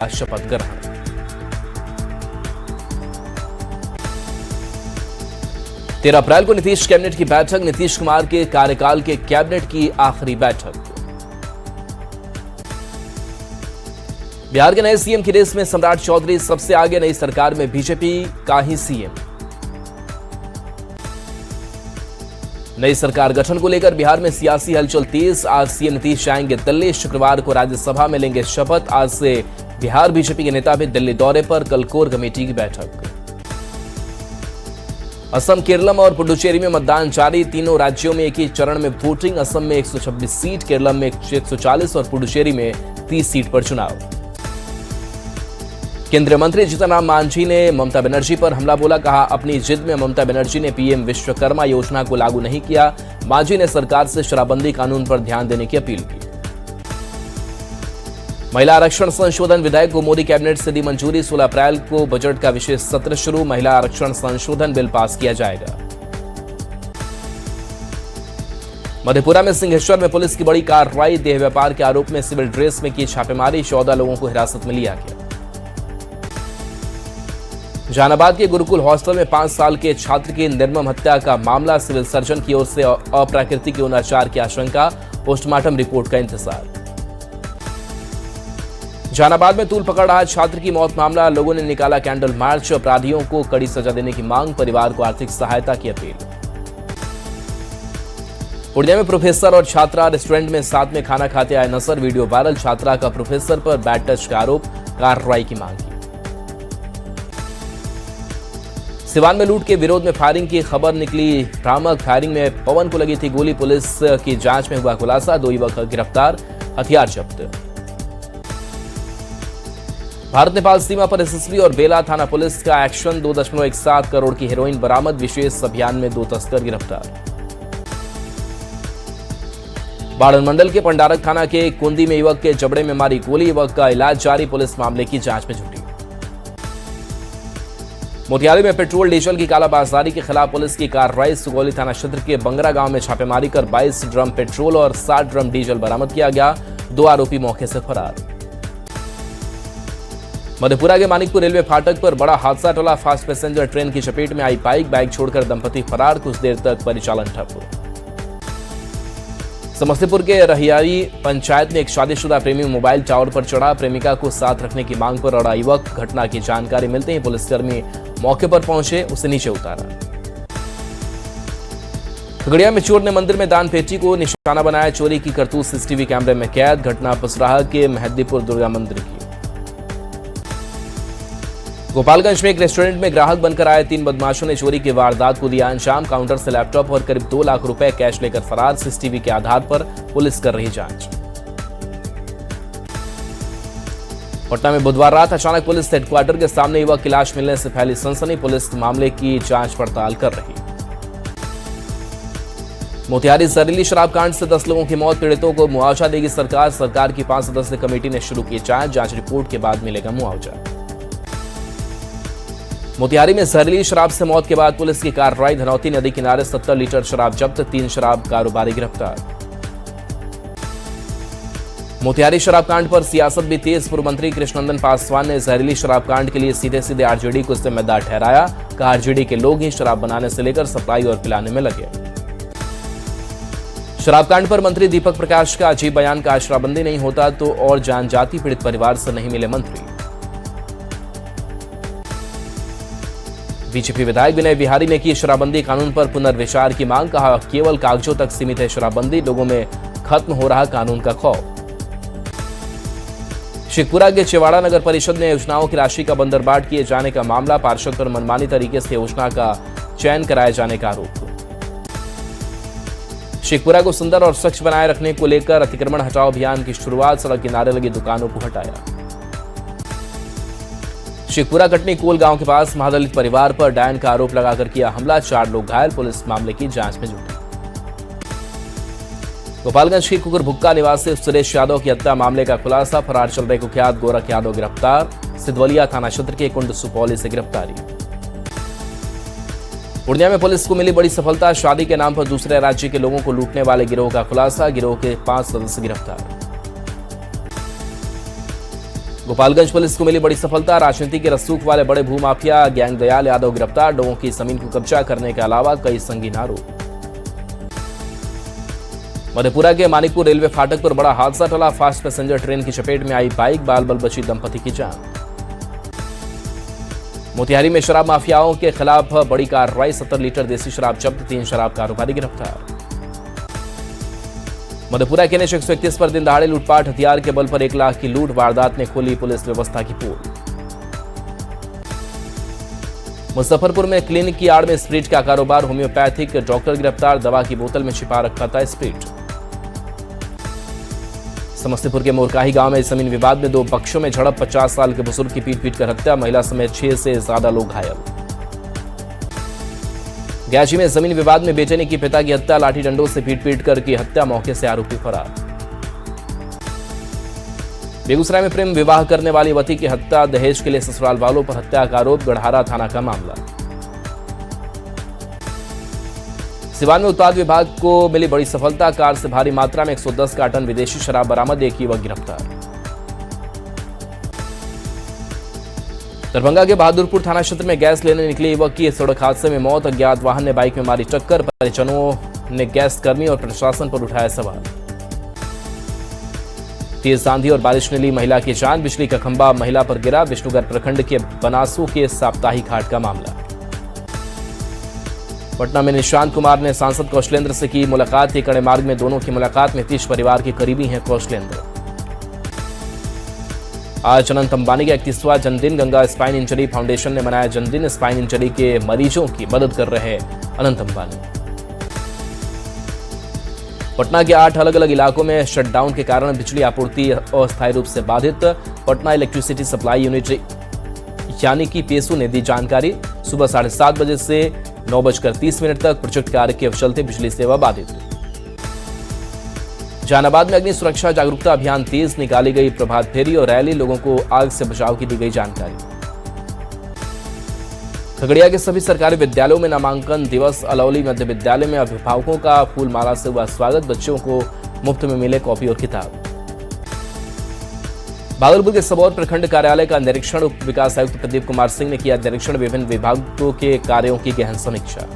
शपथ ग्रहण। 13 अप्रैल को नीतीश कैबिनेट की बैठक, नीतीश कुमार के कार्यकाल के कैबिनेट की आखिरी बैठक। बिहार के नए सीएम की रेस में सम्राट चौधरी सबसे आगे, नई सरकार में बीजेपी का ही सीएम। नई सरकार गठन को लेकर बिहार में सियासी हलचल तेज, आज सीएम नीतीश जाएंगे दिल्ली, शुक्रवार को राज्यसभा में लेंगे शपथ। आज से बिहार बीजेपी के नेता भी दिल्ली दौरे पर, कल कोर कमेटी की बैठक। असम, केरलम और पुडुचेरी में मतदान जारी, तीनों राज्यों में एक ही चरण में वोटिंग। असम में 126 सीट, केरलम में 140 और पुडुचेरी में 30 सीट पर चुनाव। केंद्रीय मंत्री जीतन राम मांझी ने ममता बनर्जी पर हमला बोला, कहा अपनी जिद में ममता बनर्जी ने पीएम विश्वकर्मा योजना को लागू नहीं किया। मांझी ने सरकार से शराबबंदी कानून पर ध्यान देने की अपील की। महिला आरक्षण संशोधन विधेयक को मोदी कैबिनेट से दी मंजूरी, 16 अप्रैल को बजट का विशेष सत्र शुरू, महिला आरक्षण संशोधन बिल पास किया जाएगा। मधेपुरा में सिंहेश्वर में पुलिस की बड़ी कार्रवाई, देह व्यापार के आरोप में सिविल ड्रेस में की छापेमारी, 14 लोगों को हिरासत में लिया गया। जहानाबाद के गुरुकुल हॉस्टल में 5 साल के छात्र की निर्मम हत्या का मामला, सिविल सर्जन की ओर से अप्राकृतिक यौनाचार की आशंका, पोस्टमार्टम रिपोर्ट का इंतजार। जहानाबाद में तूल पकड़ रहा छात्र की मौत मामला, लोगों ने निकाला कैंडल मार्च, अपराधियों को कड़ी सजा देने की मांग, परिवार को आर्थिक सहायता की अपील। पूर्णिया में प्रोफेसर और छात्रा रेस्टोरेंट में साथ में खाना खाते आए नजर, वीडियो वायरल, छात्रा का प्रोफेसर पर बैड टच का आरोप, कार्रवाई की मांग की। सिवान में लूट के विरोध में फायरिंग की खबर निकली, भ्रामक फायरिंग में पवन को लगी थी गोली, पुलिस की जांच में हुआ खुलासा, 2 युवक गिरफ्तार, हथियार जब्त। भारत नेपाल सीमा पर एसएसबी और बेला थाना पुलिस का एक्शन, 2.17 करोड़ की हेरोइन बरामद, विशेष अभियान में 2 तस्कर गिरफ्तार। बाड़न मंडल के पंडारक थाना के कुंदी में युवक के जबड़े में मारी गोली, युवक का इलाज जारी, पुलिस मामले की जांच में जुटी। मोतिहारी में पेट्रोल डीजल की कालाबाजारी के खिलाफ पुलिस की कार्रवाई, सुगौली थाना क्षेत्र के बंगरा गांव में छापेमारी कर 22 ड्रम पेट्रोल और 60 ड्रम डीजल बरामद किया गया, 2 आरोपी मौके से फरार। मधेपुरा के मानिकपुर रेलवे फाटक पर बड़ा हादसा टला, फास्ट पैसेंजर ट्रेन की चपेट में आई बाइक छोड़कर दंपति फरार, कुछ देर तक परिचालन ठप। समस्तीपुर के रहियारी पंचायत में एक शादीशुदा प्रेमी मोबाइल टावर पर चढ़ा, प्रेमिका को साथ रखने की मांग पर अड़ा युवक, घटना की जानकारी मिलते ही पुलिसकर्मी मौके पर पहुंचे, उसे नीचे उतारा। खगड़िया में चोर ने मंदिर में दान पेटी को निशाना बनाया, चोरी की करतूत सीसीटीवी कैमरे में कैद, घटना पसराहा के मेहदीपुर दुर्गा मंदिर की। गोपालगंज में एक रेस्टोरेंट में ग्राहक बनकर आए 3 बदमाशों ने चोरी की वारदात को दिया अंजाम, काउंटर से लैपटॉप और करीब 2 लाख रुपए कैश लेकर फरार, सीसीटीवी के आधार पर पुलिस कर रही जांच। पटना में बुधवार रात अचानक पुलिस हेडक्वार्टर के सामने युवक की लाश मिलने से फैली सनसनी, पुलिस मामले की जांच पड़ताल कर रही। मोतिहारी जहरीली शराब कांड से 10 लोगों की मौत, पीड़ितों को मुआवजा देगी सरकार, सरकार की 5 सदस्यीय कमेटी ने शुरू की जांच रिपोर्ट के बाद मिलेगा मुआवजा। मोतिहारी में जहरीली शराब से मौत के बाद पुलिस की कार्रवाई, धनौती नदी किनारे 70 लीटर शराब जब्त, 3 शराब कारोबारी गिरफ्तार। मोतिहारी शराब कांड पर सियासत भी तेज, पूर्व मंत्री कृष्णनंदन पासवान ने जहरीली शराब कांड के लिए सीधे आरजेडी को जिम्मेदार ठहराया, कहा आरजेडी के लोग ही शराब बनाने से लेकर सप्लाई और पिलाने में लगे। शराब कांड पर मंत्री दीपक प्रकाश का अजीब बयान, का शराबबंदी नहीं होता तो और जनजाति पीड़ित परिवार से नहीं मिले मंत्री। बीजेपी विधायक विनय बिहारी ने की शराबबंदी कानून पर पुनर्विचार की मांग, कहा केवल कागजों तक सीमित है शराबबंदी, लोगों में खत्म हो रहा कानून का खौफ। शेखपुरा के चिवाड़ा नगर परिषद ने योजनाओं की राशि का बंदरबाट किए जाने का मामला, पार्षद पर मनमानी तरीके से योजना का चयन कराए जाने का आरोप। शेखपुरा को सुंदर और स्वच्छ बनाए रखने को लेकर अतिक्रमण हटाओ अभियान की शुरुआत, सड़क किनारे लगी दुकानों को हटाया। शेखपुरा कटनी कोल गांव के पास महादलित परिवार पर डायन का आरोप लगाकर किया हमला, 4 लोग घायल, पुलिस मामले की जांच में जुटी। गोपालगंज के कुकुरभुक्का निवासी सुरेश यादव की हत्या मामले का खुलासा, फरार चल रहे कुख्यात गोरख यादव गिरफ्तार, सिद्धवलिया थाना क्षेत्र के कुंड सुपौली से गिरफ्तारी। पूर्णिया में पुलिस को मिली बड़ी सफलता, शादी के नाम पर दूसरे राज्य के लोगों को लूटने वाले गिरोह का खुलासा, गिरोह के 5 सदस्य गिरफ्तार। गोपालगंज पुलिस को मिली बड़ी सफलता। राजनीति के रसूख वाले बड़े भूमाफिया गैंग दयाल यादव गिरफ्तार। लोगों की जमीन को कब्जा करने के अलावा कई संगीन आरोप। मधेपुरा के मानिकपुर रेलवे फाटक पर बड़ा हादसा टला। फास्ट पैसेंजर ट्रेन की चपेट में आई बाइक, बाल बाल बची दंपति की जान। मोतिहारी में शराब माफियाओं के खिलाफ बड़ी कार्रवाई। 70 लीटर देसी शराब जब्त, 3 शराब कारोबारी गिरफ्तार। मधेपुरा के NH 131 पर दिन दहाड़े लूटपाट, हथियार के बल पर 1 लाख की लूट। वारदात ने खोली पुलिस व्यवस्था की पोल। मुजफ्फरपुर में क्लिनिक की आड़ में स्प्रिट का कारोबार। होम्योपैथिक डॉक्टर गिरफ्तार। दवा की बोतल में छिपा रखा था स्प्रिट। समस्तीपुर के मोरकाही गांव में जमीन विवाद में 2 पक्षों में झड़प। 50 साल के बुजुर्ग की पीट कर हत्या। महिला समेत 6 से ज्यादा लोग घायल। ग्याची में जमीन विवाद में बेटे ने की पिता की हत्या। लाठी डंडों से पीट कर की हत्या। मौके से आरोपी फरार। बेगूसराय में प्रेम विवाह करने वाली युवती की हत्या। दहेज के लिए ससुराल वालों पर हत्या का आरोप। गढ़हारा थाना का मामला। सिवान में उत्पाद विभाग को मिली बड़ी सफलता। कार से भारी मात्रा में 110 कार्टन विदेशी शराब बरामद। 1 युवक गिरफ्तार। दरभंगा के बहादुरपुर थाना क्षेत्र में गैस लेने निकले युवक की सड़क हादसे में मौत। अज्ञात वाहन ने बाइक में मारी टक्कर। परिजनों ने गैस कर्मी और प्रशासन पर उठाया सवाल। तेज आंधी और बारिश ने ली महिला की जान। बिजली का खंभा महिला पर गिरा। विष्णुगढ़ प्रखंड के बनासू के साप्ताहिक हाट का मामला। पटना में निशांत कुमार ने सांसद कौशलेंद्र से की मुलाकात। कड़े मार्ग में दोनों की मुलाकात में नीतीश परिवार के करीबी हैं कौशलेंद्र। आज अनंत अंबानी का 31वां जन्मदिन। गंगा स्पाइन इंजरी फाउंडेशन ने मनाया जन्मदिन। स्पाइन इंजरी के मरीजों की मदद कर रहे अनंत अंबानी। पटना के 8 अलग अलग इलाकों में शटडाउन के कारण बिजली आपूर्ति अस्थायी रूप से बाधित। पटना इलेक्ट्रिसिटी सप्लाई यूनिट यानी कि पेसू ने दी जानकारी। सुबह 7:30 बजे से 9:30 तक प्रोजेक्ट कार्य के चलते बिजली सेवा बाधित। जहानाबाद में अग्नि सुरक्षा जागरूकता अभियान तेज। निकाली गई प्रभात फेरी और रैली। लोगों को आग से बचाव की दी गई जानकारी। खगड़िया के सभी सरकारी विद्यालयों में नामांकन दिवस। अलौली मध्य विद्यालय में अभिभावकों का फूलमाला से हुआ स्वागत। बच्चों को मुफ्त में मिले कॉपी और किताब। भागलपुर के सबौर प्रखंड कार्यालय का निरीक्षण। उप विकास आयुक्त प्रदीप कुमार सिंह ने किया निरीक्षण। विभिन्न विभागों के कार्यों की गहन समीक्षा।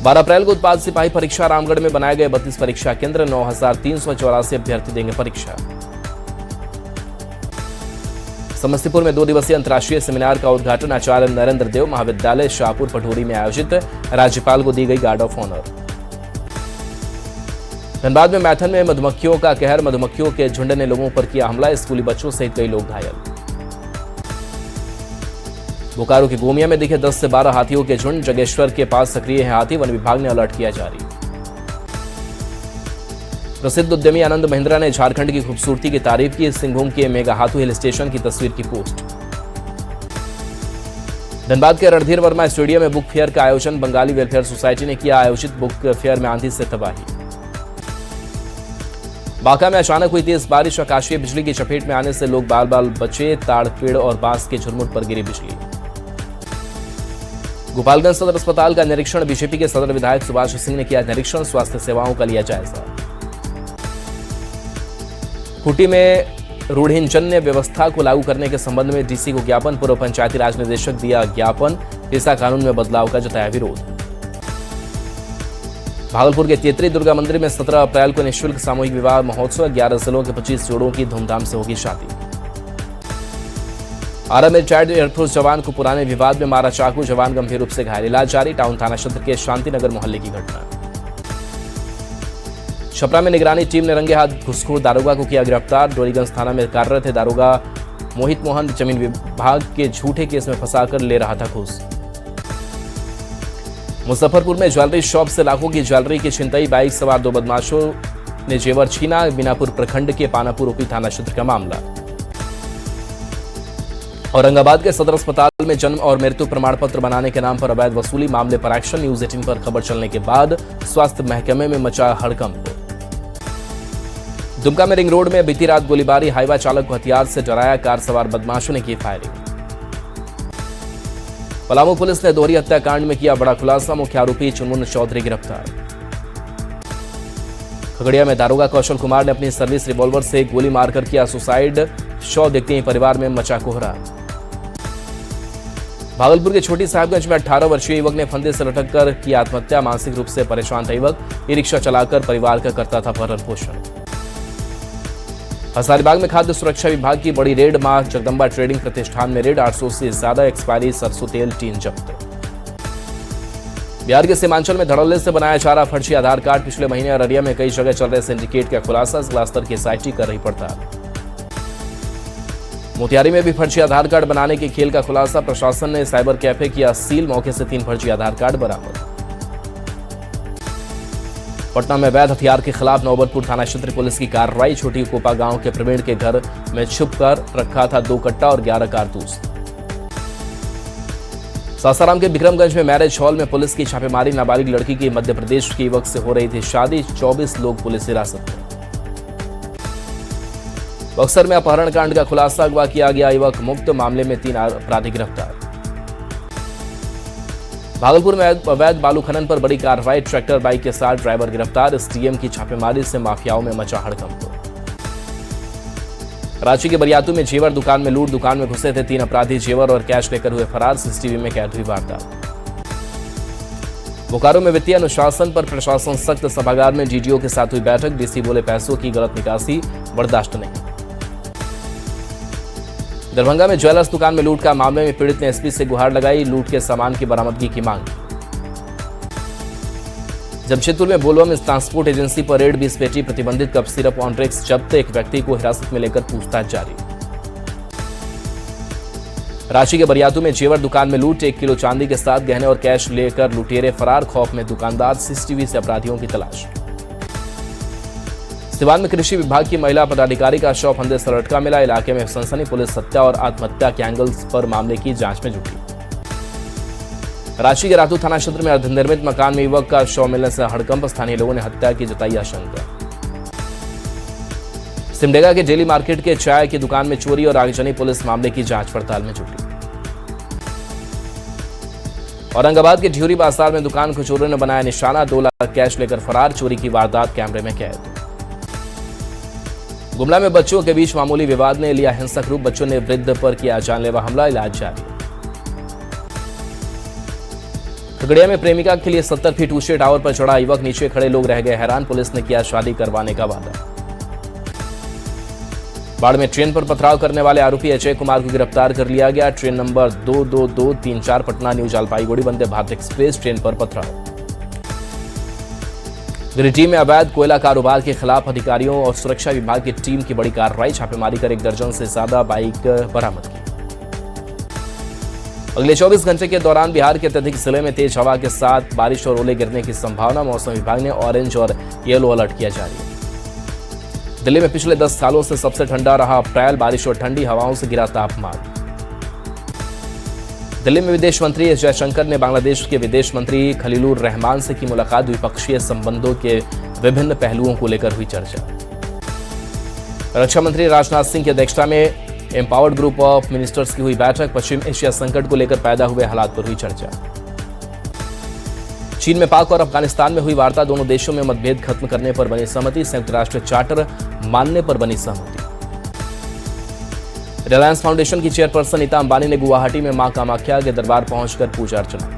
12 अप्रैल को उत्पाद सिपाही परीक्षा। रामगढ़ में बनाए गए 32 परीक्षा केंद्र। 9,384 अभ्यर्थी देंगे परीक्षा। समस्तीपुर में 2 दिवसीय अंतर्राष्ट्रीय सेमिनार का उद्घाटन। आचार्य नरेंद्र देव महाविद्यालय शाहपुर पटोरी में आयोजित। राज्यपाल को दी गई गार्ड ऑफ ऑनर। धनबाद में मैथन में मधुमक्खियों का कहर। मधुमक्खियों के झुंड ने लोगों पर किया हमला। स्कूली बच्चों सहित कई लोग घायल। बोकारो के गोमिया में दिखे 10 से 12 हाथियों के झुंड। जगेश्वर के पास सक्रिय है हाथी। वन विभाग ने अलर्ट किया जारी। प्रसिद्ध उद्यमी आनंद महिंद्रा ने झारखंड की खूबसूरती की तारीफ की। सिंहभूम के मेगाहाथू हिल स्टेशन की तस्वीर की पोस्ट। धनबाद के रणधीर वर्मा स्टेडियम में बुक फेयर का आयोजन। बंगाली वेलफेयर सोसाइटी ने किया आयोजित। बुक फेयर में आंधी से तबाही। बांका में अचानक हुई तेज बारिश। आकाशीय बिजली की चपेट में आने से लोग बाल बाल बचे। ताड़ पेड़ और बांस के झुरमुट पर गिरी बिजली। गोपालगंज सदर अस्पताल का निरीक्षण। बीजेपी के सदर विधायक सुभाष सिंह ने किया निरीक्षण। स्वास्थ्य सेवाओं का लिया जायजा। खूंटी में रूढ़िजन्य व्यवस्था को लागू करने के संबंध में डीसी को ज्ञापन। पूर्व पंचायती राज निदेशक दिया ज्ञापन। पेशा कानून में बदलाव का जताया विरोध। भागलपुर के तेतरी दुर्गा मंदिर में 17 अप्रैल को निःशुल्क सामूहिक विवाह महोत्सव। 11 जिलों के 25 जोड़ों की धूमधाम से होगी शादी। आरा में रिटायर्ड एयरफोर्स जवान को पुराने विवाद में मारा चाकू। जवान गंभीर रूप से घायल। इलाज जारी। टाउन थाना क्षेत्र के शांतिनगर मोहल्ले की घटना। छपरा में निगरानी टीम ने रंगे हाथ घुसखोर दारोगा को किया गिरफ्तार। डोरीगंज थाना में कार्यरत दारोगा मोहित मोहन जमीन विभाग के झूठे केस में फंसाकर ले रहा था घूस। मुजफ्फरपुर में ज्वेलरी शॉप से लाखों की ज्वेलरी की छिनतई। बाइक सवार 2 बदमाशों ने जेवर छीना। बीनापुर प्रखंड के पानापुर ओपी थाना क्षेत्र का मामला। औरंगाबाद के सदर अस्पताल में जन्म और मृत्यु प्रमाण पत्र बनाने के नाम पर अवैध वसूली। मामले पर एक्शन। न्यूज 18 पर खबर चलने के बाद स्वास्थ्य महकमे में मचा हड़कंप। दुमका में रिंग रोड में बीती रात गोलीबारी। हाईवा चालक को हथियार से डराया। कार सवार बदमाशों ने की फायरिंग। पलामू पुलिस ने दोहरी हत्याकांड में किया बड़ा खुलासा। मुख्य आरोपी चुनमुन चौधरी गिरफ्तार। खगड़िया में दारोगा कौशल कुमार ने अपनी सर्विस रिवॉल्वर से गोली मारकर किया सुसाइड। शव देखते ही परिवार में मचा कोहरा। भागलपुर के छोटी साहिबगंज में 18 वर्षीय युवक ने फंदे से लटक कर की आत्महत्या। मानसिक रूप से परेशान था युवक। ई रिक्शा चलाकर परिवार का करता था भरण पोषण। हजारीबाग में खाद्य सुरक्षा विभाग की बड़ी रेड। मां जगदम्बा ट्रेडिंग प्रतिष्ठान में रेड। 800 से ज्यादा एक्सपायरी सरसों तेल टीन जब्त। बिहार के सीमांचल में धड़ल्ले से बनाया जा रहा फर्जी आधार कार्ड। पिछले महीने अररिया में कई जगह चल रहे सिंडिकेट का खुलासा। जिला स्तर की एसआईटी कर रही पड़ताल। मोतिहारी में भी फर्जी आधार कार्ड बनाने के खेल का खुलासा। प्रशासन ने साइबर कैफे किया सील। मौके से 3 फर्जी आधार कार्ड बरामद। पटना में अवैध हथियार के खिलाफ नौबतपुर थाना क्षेत्र पुलिस की कार्रवाई। छोटी कोपा गांव के प्रवीण के घर में छुप कर रखा था 2 कट्टा और 11 कारतूस। सासाराम के विक्रमगंज में मैरिज हॉल में पुलिस की छापेमारी। नाबालिग लड़की की मध्य प्रदेश के युवक से हो रही थी शादी। 24 लोग पुलिस हिरासत में। बक्सर में अपहरण कांड का खुलासा। अगवा किया गया युवक मुक्त। मामले में 3 अपराधी गिरफ्तार। भागलपुर में अवैध बालू खनन पर बड़ी कार्रवाई। ट्रैक्टर बाइक के साथ ड्राइवर गिरफ्तार। एसडीएम की छापेमारी से माफियाओं में मचा हड़कंप। रांची के बरियातू में जेवर दुकान में लूट। दुकान में घुसे थे 3 अपराधी। जेवर और कैश लेकर हुए फरार। सीसीटीवी में कैद हुई वारदात। बोकारो में वित्तीय अनुशासन पर प्रशासन सख्त। सभागार में डीडीओ के साथ हुई बैठक। डीसी बोले पैसों की गलत निकासी बर्दाश्त नहीं। दरभंगा में ज्वेलर्स दुकान में लूट का मामले में पीड़ित ने एसपी से गुहार लगाई। लूट के सामान की बरामदगी की मांग। जमशेदपुर में बोलबम ट्रांसपोर्ट एजेंसी पर रेड। 20 पेटी प्रतिबंधित कफ सिरप ऑन ड्रग्स जब्त। एक व्यक्ति को हिरासत में लेकर पूछताछ जारी। रांची के बरियातू में जेवर दुकान में लूट। 1 किलो चांदी के साथ गहने और कैश लेकर लुटेरे फरार। खौफ में दुकानदार। सीसीटीवी से अपराधियों की तलाश। सिवान में कृषि विभाग की महिला पदाधिकारी का शव फंदे से लटका मिला। इलाके में सनसनी। पुलिस हत्या और आत्महत्या के एंगल्स पर मामले की जांच में जुटी। रांची के रातू थाना क्षेत्र में अर्धनिर्मित मकान में युवक का शव मिलने से हड़कंप। स्थानीय लोगों ने हत्या की जताई आशंका। सिमडेगा के डेली मार्केट के चाय की दुकान में चोरी और आगजनी। पुलिस मामले की जांच पड़ताल में जुटी। औरंगाबाद के ढ्यूरी बाजार में दुकान को चोरों ने बनाया निशाना। 2 लाख कैश लेकर फरार। चोरी की वारदात कैमरे में कैद। गुमला में बच्चों के बीच मामूली विवाद ने लिया हिंसक रूप। बच्चों ने वृद्ध पर किया जानलेवा हमला। इलाज जारी। खगड़िया में प्रेमिका के लिए 70 फीट ऊंचे टावर पर चढ़ा युवक। नीचे खड़े लोग रह गए हैरान। पुलिस ने किया शादी करवाने का वादा। बाढ़ में ट्रेन पर पथराव करने वाले आरोपी अजय कुमार को गिरफ्तार कर लिया गया। Train number 22234 Patna new Jalpaiguri Vande Bharat express train पर पथराव। गिरिडीह में अवैध कोयला कारोबार के खिलाफ अधिकारियों और सुरक्षा विभाग की टीम की बड़ी कार्रवाई। छापेमारी कर 1 दर्जन से ज्यादा बाइक बरामद की। अगले 24 घंटे के दौरान बिहार के अत्यधिक जिले में तेज हवा के साथ बारिश और ओले गिरने की संभावना। मौसम विभाग ने ऑरेंज और येलो अलर्ट किया जारी। दिल्ली में पिछले 10 सालों से सबसे ठंडा रहा अप्रैल। बारिश और ठंडी हवाओं से गिरा तापमान। दिल्ली में विदेश मंत्री एस जयशंकर ने बांग्लादेश के विदेश मंत्री खलीलुर रहमान से की मुलाकात। द्विपक्षीय संबंधों के विभिन्न पहलुओं को लेकर हुई चर्चा। रक्षा मंत्री राजनाथ सिंह की अध्यक्षता में एम्पावर्ड ग्रुप ऑफ मिनिस्टर्स की हुई बैठक। पश्चिम एशिया संकट को लेकर पैदा हुए हालात पर हुई चर्चा। चीन में पाक और अफगानिस्तान में हुई वार्ता। दोनों देशों में मतभेद खत्म करने पर बनी सहमति। संयुक्त राष्ट्र चार्टर मानने पर बनी सहमति। रिलायंस फाउंडेशन की चेयरपर्सन नीता अंबानी ने गुवाहाटी में मां कामाख्या के दरबार पहुंचकर पूजा अर्चना की।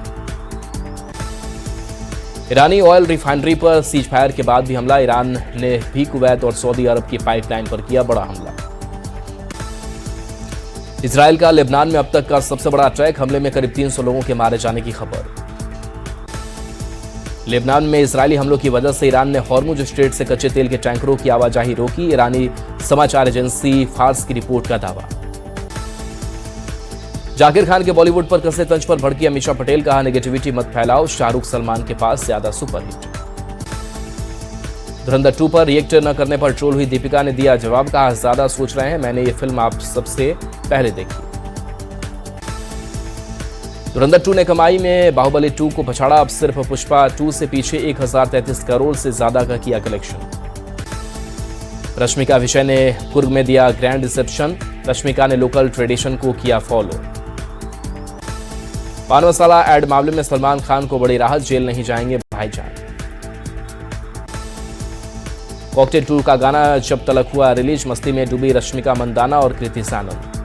ईरानी ऑयल रिफाइनरी पर सीज फायर के बाद भी हमला। ईरान ने भी कुवैत और सऊदी अरब की पाइपलाइन पर किया बड़ा हमला। इजरायल का लेबनान में अब तक का सबसे बड़ा अटैक। हमले में करीब 300 लोगों के मारे जाने की खबर। लेबनान में इजरायली हमलों की वजह से ईरान ने हॉर्मुज स्ट्रेट से कच्चे तेल के टैंकरों की आवाजाही रोकी। ईरानी समाचार एजेंसी फार्स की रिपोर्ट का दावा। जाकिर खान के बॉलीवुड पर कसे तंज पर भड़की अमीषा पटेल। कहा नेगेटिविटी मत फैलाओ। शाहरुख सलमान के पास ज्यादा सुपरहिट। धुरंधर 2 पर रिएक्ट न करने पर ट्रोल हुई दीपिका ने दिया जवाब। कहा ज्यादा सोच रहे हैं, मैंने ये फिल्म आप सबसे पहले देखी। धुरंधर 2 ने कमाई में बाहुबली 2 को पछाड़ा। अब सिर्फ पुष्पा 2 से पीछे 1033 करोड़ से ज्यादा का किया कलेक्शन। रश्मिका विजय ने कुर्ग में दिया ग्रैंड रिसेप्शन। रश्मिका ने लोकल ट्रेडिशन को किया फॉलो। पान मसाला एड मामले में सलमान खान को बड़ी राहत। जेल नहीं जाएंगे भाईजान। कॉकटेल 2 का गाना जब तलक हुआ रिलीज, मस्ती में डूबी रश्मिका मंदाना और कृति सानंद।